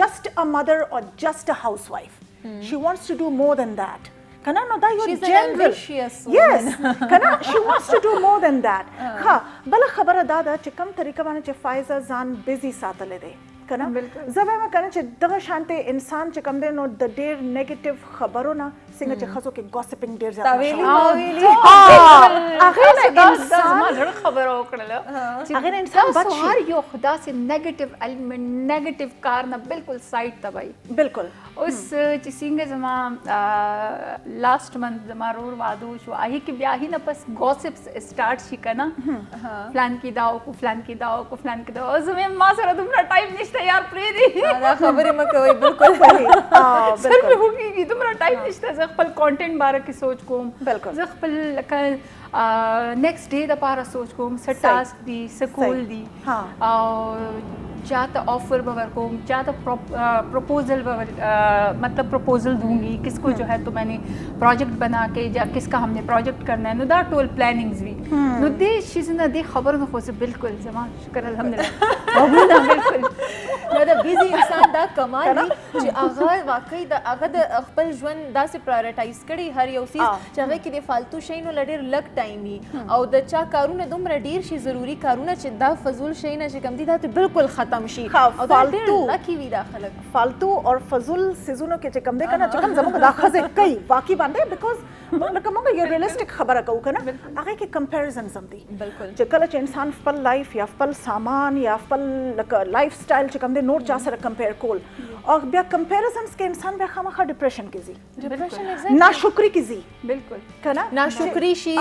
just a mother or just a housewife. She wants to do more than that. Kana no da you're general. Yes. Kana she wants to do more than that. Ha bala khabara da da چې کوم طریقه باندې چې فایزه ځان بزی ساتلې ده کنه زبې ما کنه چې دغه شانته انسان چې کم دی نو د ډېر نیگیټیو خبرونه څنګه چې خزو کې گوسپینګ ډېر زیات هغه انسان زړه خبره وکړله هغه انسان بد شي هر یو خدا سے نیگیټیو ایلیمنٹ نیگیټیو کار نه بالکل سایډ تبای بالکل اوس چې څنګه زما لاست منث زما رور وادو شو آهي کې بیا هی نه پس گوسپس سٹارټ شي کنه فلان کی داو کو فلان کی داو کو فلان کی داو زما ما سره دومره ټایم نشته یار پرې دی دا خبرې مکوئ بالکل صحیح سر په هوګي دومره ټایم نشته زه خپل کانټینټ باره کې سوچ کوم بالکل زه خپل لکه نیکسٹ ډے د پاره سوچ کوم څه ټاسک دی څه کول دی او چاہتا آفر بور کوم چاہتا پروپوزل مطلب پروپوزل دوں گی کس کو جو ہے تو میں نے پروجیکٹ بنا کے یا کس کا ہم نے پروجیکٹ کرنا ہے نو دا ټول پلاننګز وی نو دې شیزونه دې خبر نه خو بالکل زما شکر الحمدلله بالکل نو دا بیزی انسان دا کمال دی چې هغه واقعي د هغه د خپل ژوند داسې پرایورټایز کړي هر یو څیز چې هغه کې د فالتو شی نو لډیر لګ ټایم وي او د چا کارونه دومره ډیر شي ضروری کارونه چې دا فضول شی نه چې کم دي دا بالکل ختم شي او فالتو لکی وي دا خلک فالتو اور فضول سيزونو کې چې کم دی کنه چې کم زموږ دا خزه کوي واقعي باندې بیکاز لکه موږ یو ریئلسټک خبره کوو کنه هغه کې کمپیریزن سم دی بالکل چې کله چې انسان خپل لایف یا خپل سامان یا خپل لکه لایف سټایل چې کم دی نور چا سره کمپیر کول او بیا کمپیریزنز کې انسان بیا خامخا ډیپریشن کې زی ډیپریشن ناشکری کې زی بالکل کنه ناشکری شي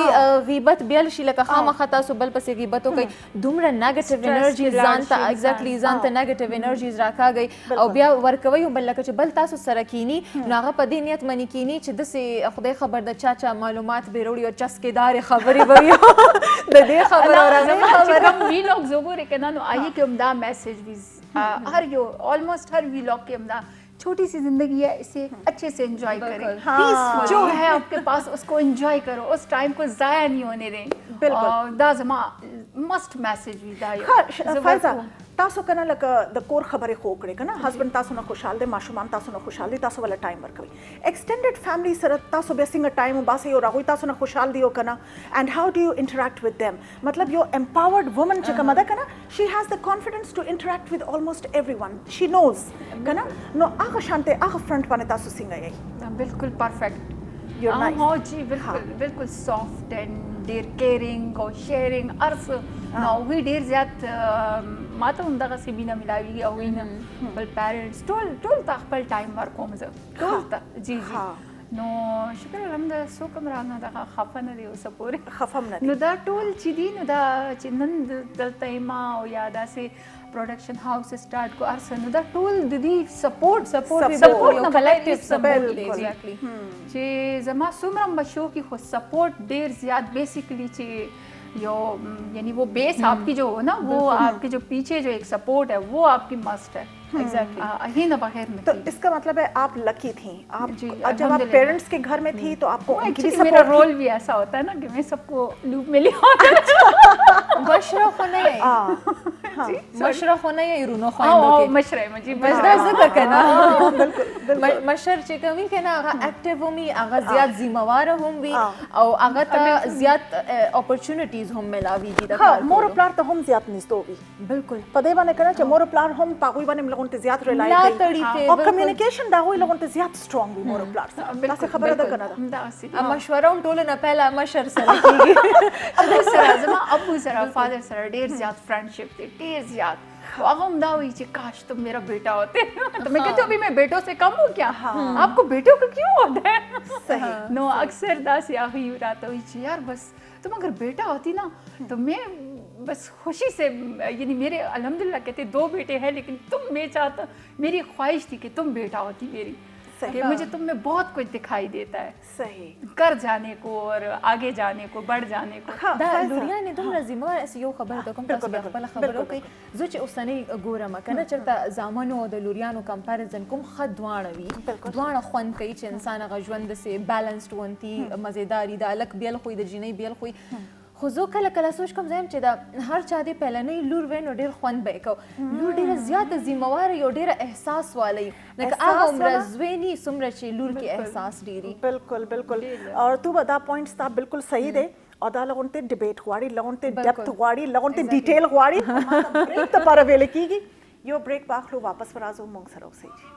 غیبت بیل شي لکه خامخا تاسو بل پسې غیبت وکړي دومره نیگیټیو انرژي ځان ته ایگزیکټلی ځان ته نیگیټیو انرژیز راکاږي او بیا ورکوي هم بل لکه چې بل تاسو سره کینی نو هغه په دې نیت منی کینی چې دسې خدای خبر د چا چا معلومات به وروړي او چسکېدار خبرې به وي د دې خبره راغلی ویلاګ زوګورې کنه نو آهي کې هم دا میسج ویز ہر یو آلموسٹ ہر ویلاگ کے اندر چھوٹی سی زندگی ہے اسے اچھے سے انجوائے کریں جو ہے آپ کے پاس اس کو انجوائے کرو اس ٹائم کو ضائع نہیں ہونے دیں دا زما مسٹ میسج وی دا فائزہ تاسو کنه لکه د کور خبرې خو کړې کنه هسبند تاسو نه خوشحال دي ماشومان تاسو نه خوشحال دي تاسو ولا ټایم ورکوي ایکسټینډډ فیملی سره تاسو به څنګه ټایم وباسي او راغوي تاسو نه خوشحال دي او کنه اینڈ هاو ډو یو انټریکټ وذ them مطلب یو امپاورډ وومن چې کومه ده کنه شي هاز د کانفیډنس ټو انټریکټ وذ آلموسٹ ایوریون شي نوز کنه نو هغه شانته هغه فرنٹ باندې تاسو څنګه یې بالکل پرفیکٹ یو نایس جی بالکل بالکل سافٹ اینڈ ډیر کیرینګ او شیرینګ ارس نو وی ډیر زیات ماته هم دغه سی بینه ملاویږي او وینه خپل پیرنټس ټول تا خپل ټایم ورکوم زه ټول ته جی جی نو شکر الحمدلله سو کوم رانه دغه خفه نه دی اوس پورې خفم نه نو دا ټول چې دی نو دا چې نن دلته ما او یا داسې پروډکشن هاوس سٹارټ کو ارسه نو دا ټول د دې سپورټ نه کلیکټیو سپورټ دی ایگزیکټلی چې زما څومره مشو کې خو سپورټ ډیر زیات بیسیکلی چې یو یعنی وہ بیس آپ کی جو ہو نا وہ آپ کے جو پیچھے جو ایک سپورٹ ہے وہ آپ کی مسٹ ہے ایگزیکٹلی نہ بغیر میں تو اس کا مطلب ہے آپ لکی تھیں آپ جب آپ پیرنٹس کے گھر میں تھی تو آپ کو میرا رول بھی ایسا ہوتا ہے نا کہ میں سب کو لوپ میں لے مشرف ہونا ہے مشرف ہونا ہے رونو خوایندو کې مشره مجي مشره زکه کنه مشر چې کوي کنه هغه اکټیو ومي هغه زیات ذمہوار هم وي او هغه ته زیات اپورچونټیز هم ملاويږي د کار مور پلار ته هم زیات نږدې وي بالکل په دې باندې کنه چې مور پلار هم پاغوي باندې لغون ته زیات ریلای کوي او کمیونیکیشن دا وی لغون ته زیات سترونګ وي مور پلار سره تاسو خبره ده کنه دا سي مشوره هم ټول نه پهلا مشر سره کیږي ابو سره زما ابو سره فادر سره ډیر زیات فرینڈشپ دی ډیر زیات هغه هم دا وی چې کاش تم میرا بیٹا ہوتے تو میں کہتی ہوں ابھی میں بیٹوں سے کم ہوں کیا آپ کو بیٹوں کا کیوں ہوتا ہے صحیح نو اکثر دا سیاہی رہتا ہوئی کہ یار بس تم اگر بیٹا ہوتی نا تو میں بس خوشی سے یعنی میرے الحمدللہ کہتے 2 بیٹے ہیں لیکن تم میں چاہتا میری خواہش تھی کہ تم بیٹا ہوتی میری کہ مجھے تم میں بہت کچھ دکھائی دیتا ہے صحیح کر جانے کو اور آگے جانے کو بڑھ جانے کو دا لوریا نه دومره ذمہ یو خبره ته کوم تاسو خپل خبرو کوي زه چې اوسنۍ ګورم کنه چرته زامنو د لوریانو کمپیریزن کوم خد دواړه وي دواړه خوند کوي چې انسان هغه ژوند سه بیلانسډ ونتي مزیداری د الک بیل خوې د جنې بیل خوې خو زه کله کله سوچ کوم زم چې دا هر چا دی پهلنۍ لور وینو ډیر خوند به کو لور ډیره زیات ذمہوار یو ډیره احساس والی لکه هغه عمر زوینی سمره چې لور کې احساس ډیری بالکل بالکل اور تو دا پوینټس تا بالکل صحیح دی او دا لغون ته ډیبیټ غواړي لغون ته ډیپت غواړي لغون ته ډیټیل غواړي ته پر ویل کیږي یو بریک واخلو واپس ورازو مونږ سره اوسئ جی.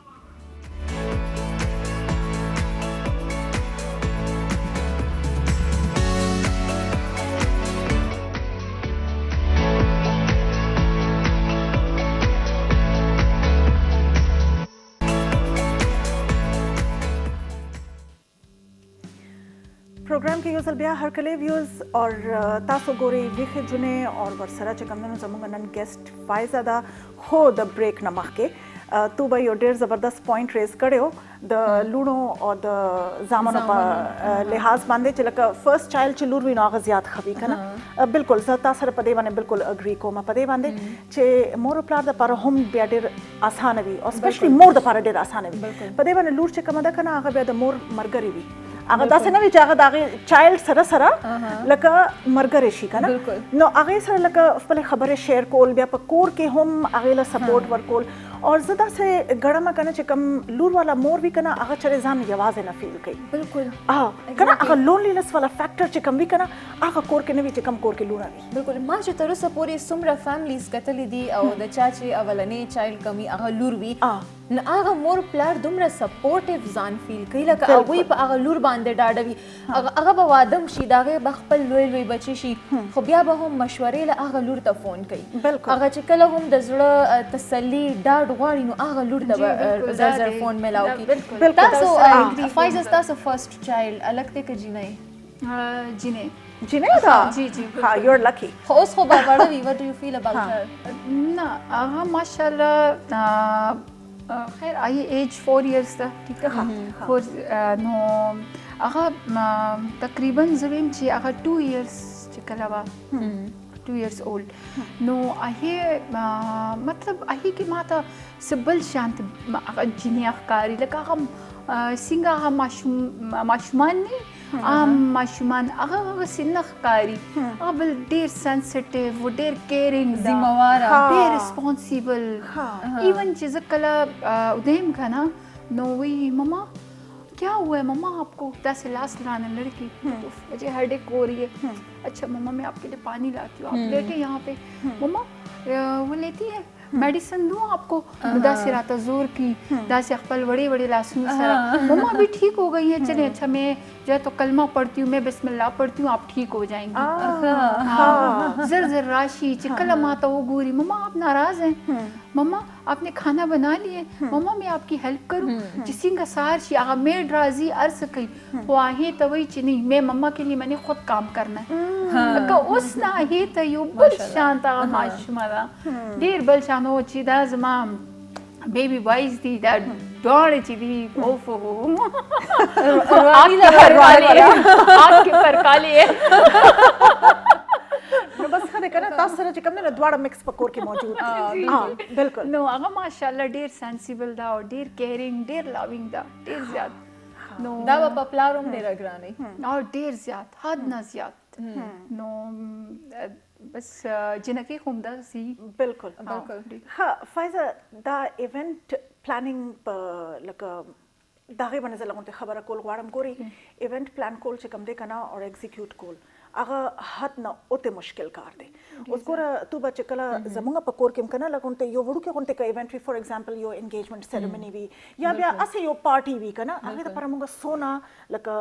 پروګرام کې یو ځل بیا هرکلی ویوز اور تاسو ګورئ ویښې جونې اور ورسره چې کوم دی نو زموږ نن ګیسټ فایزه ده. خو د بریک نه مخکې تو به یو ډېر زبردست پوینټ ریز کړی د لوڼو او د زامنو په لحاظ باندې چې لکه فرست چایلډ چې لور وي نو هغه زیات ښه وي که نه. بلکل زه تا سره په دې باندې بلکل اګري کوم په دې باندې چې مور او پلار دپاره هم بیا ډېر اسانه وي او سپیشلي مور دپاره ډېر اسانه وي. په دې باندې لور چې کومه ده که نه هغه بیا د مور ملګرې وي. هغه داسې نه وي چې هغه د هغې چایلډ سره سره لکه ملګری شي که نه نو هغې سره لکه خپلې خبرې شیر کول بیا په کور کې هم هغې له سپورټ ورکول. اور زه داسې ګڼمه که نه چې کوم لور والا مور وي که نه هغه چېرې ځان یوازې نه فیل کوي. بالکل که نه هغه لونلینس والا فیکټر چې کوم وي که نه هغه کور کې نه وي چې کوم کور کې لوڼه وي. بالکل ما چې تر اوسه پورې څومره فیملیز کتلي دي او د چا چې اولنۍ چایلډ کم وي هغه لور وي نو هغه مور پلار دومره سپورټیو ځان فیل کوي لکه هغوی په هغه لور باندې ډاډه وي. هغه به واده هم شي د هغې به خپل لوی لوی بچي شي خو بیا به هم مشورې له هغه لور ته فون کوي. هغه چې کله هم د زړه تسلي ډاډ غواړي نو هغه لور ته به زر زر فون میلاو کړي. تاسو فایزه ستاسو فرست چایلډ الګ دی که جینۍ؟ جینۍ ده جی ها یو ار لکی. خو اوس خو به وړه وي. وټ ډو یو فیل اباؤټ هر؟ نه هغه ماشاءالله خیر هغې ایج 4 years ده ټیک ده خو نو هغه تقریبا زه ویم چې هغه 2 years چې کله وه 2 years old نو هغې مطلب هغې کې ما ته څه بل شانت هغه جینۍ ښکاري لکه هغه څنګه هغه ماشومان نه عام ماشومان هغه سینه ښکاري هغه بل ډېر سنسټیو ډېر کیرینګ ذمہواره ډېر ریسپانسیبل. ایون چې زه کله ودیم که نه نو وی مما کیا ہوا ہے مما آپ کو ایسے لاس لانا لڑکی مجھے ہیڈ ایک ہو رہی ہے. اچھا مما میں آپ کے لیے پانی لاتی ہوں آپ لیٹے یہاں پہ. مما وہ لیتی ہے میڈیسن دوں آپ کو داسې راته زور کی داسې خپل وړې وړې لاسونو سره مما ابھی ٹھیک ہو گئی ہے چلیں اچھا میں جو ہے تو کلمہ پڑھتی ہوں میں بسم اللہ پڑھتی ہوں آپ ٹھیک ہو جائیں گی. زر زر راشي چې کله ما ته وګوري مما آپ ناراض ہیں مما آپ نے کھانا بنا لیے مما میں آپ کی ہیلپ کروں چې څنګه سهار شي هغه میډ راځي هر څه کوي خو هغې ته وایي چې نہیں میں مما کے لیے میں نے خود کام کرنا ہے. لکه اوس نه هغې ته یو بل شان ته هغه ماشومه ده ډېر بل شان و چې دا زما بیبی بوائز دي دا دواړه چې دي اوف آگ کے پر کالے نو بس ښه دی که نه تاسو سره چې کوم دی نو دواړه مکس په کور کې موجود دي. بلکل نو هغه ماشاءالله ډېر سینسیبل ده او ډېر کیرینګ ډېر لاوینګ ده ډېر زیات. نو دا به په پلار هم ډېره ګرانوي او ډېر زیات حد نه زیات. نو بس جنکۍ خو همداسې بلکل ښه فایزه دا ایونټ پلانینګ په لکه د هغې باندې زه لږ خبره کول غواړم. ګوري ایونټ پلان کول چې کوم دی که نه او ایګزیکیوټ کول هغه حد نه اوته مشکل کار دی. اوس ګوره تو به چې کله زموږ په کور کې هم که نه لږ غونته یو وړوکی غونته که ایونټ وي فار ایګزامپل یو انګیجمنټ سیرمني وي یا بیا هسې یو پارټي وي که نه هغې دپاره موږ څونه لکه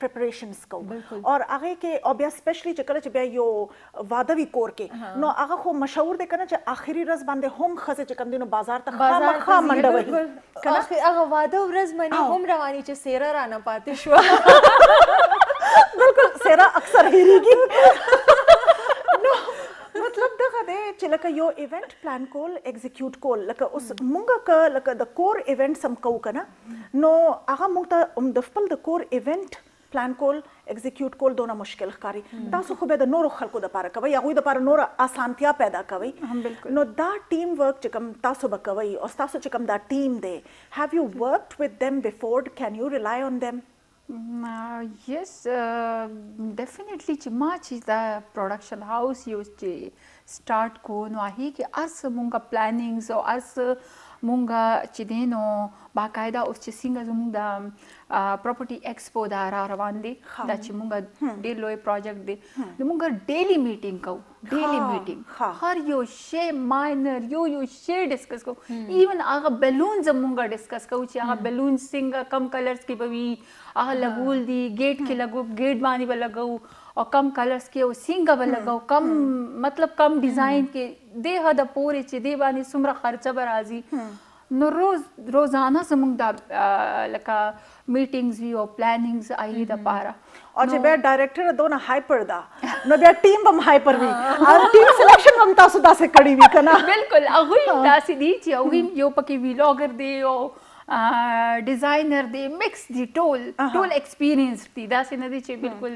پریپریشنز کوو اور هغې کې او بیا سپیشلی چې کله چې بیا یو واده وي کور کې نو هغه خو مشهور دی که نه چې آخري ورځ باندې هم ښځې چې کوم دی نو بازار ته خامخا منډه وهي. هغه واده ورځ منې هم رواني چې څېره رانه پاتې شوه. بالکل څېره اکثر هېرېږي. نو مطلب دغه دی چې لکه یو ایونټ پلان کول ایګزیکیوټ کول لکه اوس مونږ که لکه د کور ایونټس هم کوو که نه نو هغه مونږ ته د خپل د کور ایونټ پلان کول ایګزیکیوټ کول دونه مشکل ښکاري. تاسو خو بیا د نورو خلکو دپاره کوئ هغوی دپاره نوره اسانتیا پیدا کوئ. نو دا ټیم ورک چې کوم تاسو به کوئ او ستاسو چې کوم دا ټیم دی هیو یو ورکډ وذ دیم بفور کین یو ریلای آن دیم؟ یس ډیفینیټلی چې ما چې دا پروډکشن هاوس یو چې سٹارټ کو نو هغې کې هر څه مونږه پلانینګز او هر څه مونږه چې دی نو باقاعده اوس چې څنګه زموږ د پراپرټي ایکسپو دا را روان دی دا چې مونږه ډېر لوی پروجیکټ دی نو مونږه ډیلی میټینګ کوو ډیلی میټینګ هر یو شی ماینر یو شی ډسکس کو ایون هغه بلون زمونږه ډسکس کو چې هغه بلون څنګه کم کلرز کې به وي هغه لګول دي گیټ کې لګو گیټ باندې به لګو او کم کلرز کې او څنګه به لګو کم مطلب کم ډیزاین کې دې حد پورې چې دې باندې څومره خرچه به راځي نو روزانه زمونږ دا لکه میټینګز وي او پلانینګز آی د پاره او چې بیا ډایریکټر دونه هایپر دا نو بیا ټیم هم هایپر وي او ټیم سلیکشن هم تاسو داسې کړی وي کنه بالکل هغه داسې دي چې هغه یو پکې ویلاګر دی او ډیزاینر دی مکس دی ټول ایکسپیرینس دی داسې نه دي چې بالکل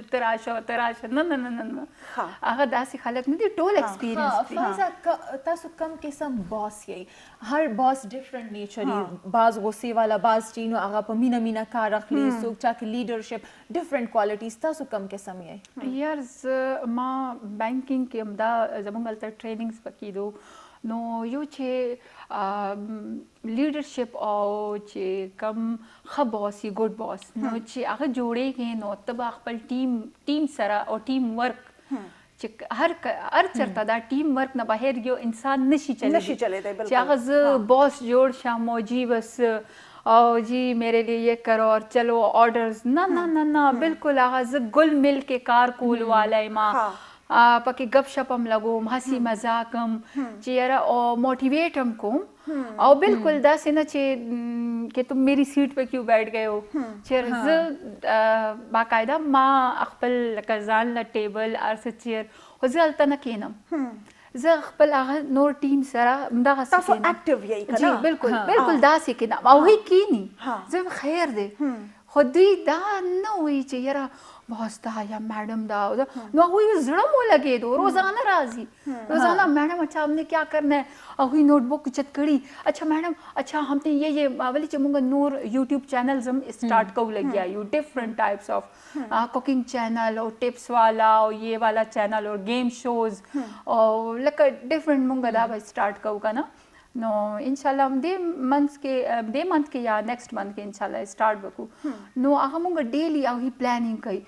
تراشه نه هغه داسې خلک نه دي ټول ایکسپیرینس دي فایزه تاسو کم قسم باس یې هر باس ډیفرنٹ نیچر یې باز غصې والا باز چې نو هغه په مینا کار اخلي څوک چا کې لیډرشپ ډیفرنٹ کوالټیز تاسو کم قسم یې یار ما بانکینګ کې همدا زموږ هلته ټریننګز پکې دو نو یو چې لیډرشپ او چې کم ښه باس یي ګډ باس نو چې هغه جوړېږي نو ته به خپل ټیم سره او ټیم ورک چې هر چرته دا ټیم ورک نه بهر یو انسان نشي چلېدی چې هغه زه باس جوړ شم او جی بس او جی میرے لیے یہ کرو اور چلو آرڈرز نه بالکل هغه زه گل مل کې کار کول والا ما پکې گپ شپ هم لګوم هسي مذاق هم چې یاره او موټیویټ هم کوم او بالکل داسې نه چې تم میری سیٹ پہ کیوں بیٹھ گئے ہو چې زه باقاعده ما خپل لکه ځان له ټیبل ارڅه چیر خو زه هلته نه کینم زه خپل هغه نور ټیم سره همدغسې تاسو اکټیو یې که جی بالکل داسې کینم او هغوی کینی زه خیر دی خو دوی دا نه وایي چې یاره باس دا یا میڈم دا نو هغوی زړه مو لګېدو روزانه راځي روزانه میڈم اچھا ہم نے کیا کرنا ہے هغوی نوٹ بک چت کړي اچھا میڈم اچھا ہم نے یہ ولې چې موږ نور یوټیوب چینلز هم اسٹارٹ کو لګیا یو ډفرنٹ ټایپس اف کوکنگ چینل او ټپس والا او یہ والا چینل اور گیم شوز او لکه ډفرنٹ موږ دا به اسٹارٹ کو کنه نو انشاءالله هم دې منث کې یا نیکسٹ منث کې انشاءالله اسٹارٹ وکړو نو هغه موږ ډیلی هغوی پلاننگ کوي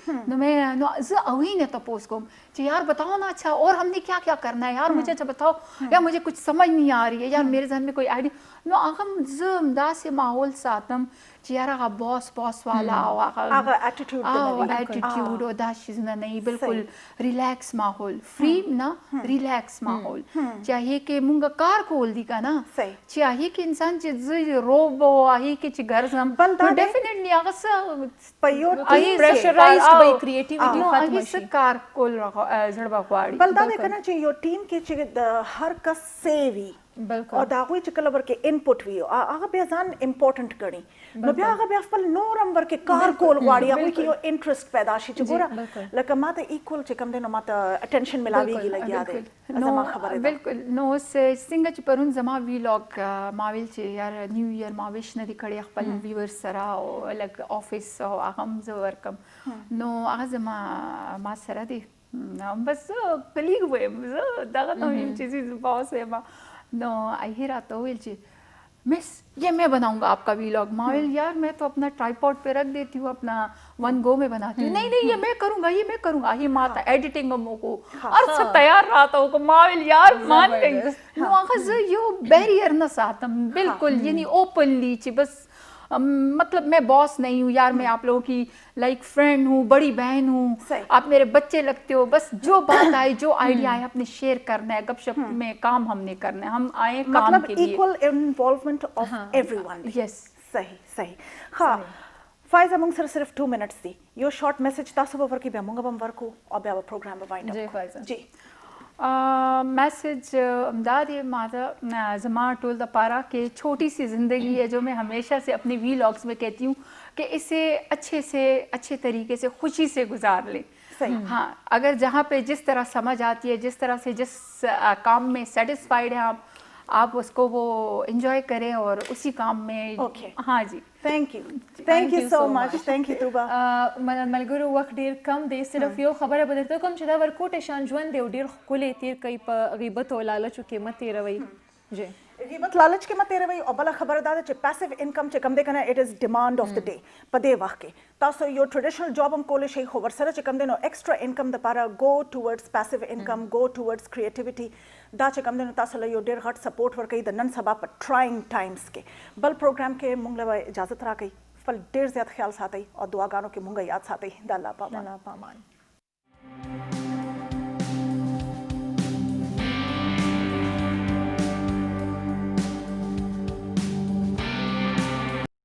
نو زه هغوی نه تپوس کوم چې یار بتاؤ نا اچھا اور ہم نے کیا کیا کرنا ہے یار مجھے اچھا بتاؤ یا مجھے کچھ سمجھ نہیں آ رہی ہے یار میرے ذہن میں کوئی آئیڈیا نو هغه زه همداسې ماحول ساتم چې یار هغه باس والا او هغه اټیټیوډ او دا شیزونه نه بالکل ریلیکس ماحول فری نه ریلیکس ماحول چاہیے کہ مونږ کار کول دي کنه چاہیے کہ انسان چې زه روب او هغه کې چې ګرځم نو ډیفینیټلی هغه څه په یو پریشرایزډ به کریټیویټي ختم شي کار کول زړه غواړي بل دا دی کنه چې یو ټیم کې چې د هر کس سیوي او دا هغوی چې کله ورکې انپوټ وي هغه بیا ځان امپورټنټ ګڼي نو بیا هغه بیا خپل نور هم ورکې کار کول غواړي هغوی کې یو انټرسټ پیدا شي چې ګوره لکه ما ته ایکول چې کوم دی نو ما ته اټینشن ملاویږي لګیا دی زما خبره ده بالکل نو څنګه چې پرون زما ویلاګ ما ویل چې یار نیو ایئر ما ویش نه دي کړی خپل ویور سره او لکه آفیس او هغه هم زه ورکم نو هغه زما ما سره دی بس کلیګ وایم زه دغه نه یم چې باس یم نو هیرا تو ویل چې مس یہ میں بناؤں گا آپ کا ویلاگ ماویل یار میں تو اپنا ٹرائیپوڈ پہ رکھ دیتی ہوں اپنا ون گو میں بناتی ہوں نہیں یہ میں کروں گا یہ ماتا ایڈیٹنگ ہم کو اور سب تیار رہا تھا ماویل یار مان گئی نو اخذ یو بیریئر نہ ساتم بالکل یعنی اوپنلی چی بس مطلب میں باس نہیں ہوں یار میں آپ لوگوں کی لائک فرینڈ ہوں بڑی بہن ہوں آپ میرے بچے لگتے ہو بس جو بات آئے جو آئیڈیا آئے اپنے شیئر کرنا ہے گپ شپ میں کام ہم نے کرنا ہے ہم آئے کام کے لیے ایکول انوالومنٹ آف ایوری ون یس صحیح ہاں فائزه موږ سره صرف 2 منټس دي یو شارټ میسج تاسو به ورکړئ بیا موږ به هم ورکو او بیا به پروګرام به وایند جی فائزه جی میسج امداد یہ ماتا زما ٹول دا پارا کہ چھوٹی سی زندگی ہے جو میں ہمیشہ سے اپنے ویلاگس میں کہتی ہوں کہ اسے اچھے طریقے سے خوشی سے گزار لیں ہاں اگر جہاں پہ جس طرح سمجھ آتی ہے جس طرح سے جس کام میں سیٹسفائیڈ ہیں آپ اس کو وہ انجوائے کریں اور اسی کام میں ہاں جی تھینک یو سو مچ تھینک یو توبه ملګرو وخت ډیر کم دی صرف یو خبره به درته کوم چې دا ورکوټه شان ژوند دی ډیر ښکلی تیر کوي په غیبت او لالچو کې مه تېروئ جی غیبت لالچ کې مته روي او بل خبره ده چې پاسیو انکم چې کم دی کنه اټ از ډیمانډ اف د ډے په دې وخت کې تاسو یو ټریډیشنل جاب هم کولای شئ خو ورسره چې کم دی نو ایکسټرا انکم د لپاره گو ټوورډز پاسیو انکم گو ټوورډز کریټیویټي دا چې کم دی نو تاسو له یو ډیر غټ سپورټ ورکوي د نن سبا په ټراینګ ټایمز کې بل پروګرام کې موږ له اجازه راکړئ خپل ډیر زیات خیال ساتئ او دعاګانو کې مونږ یاد ساتئ د الله پامان.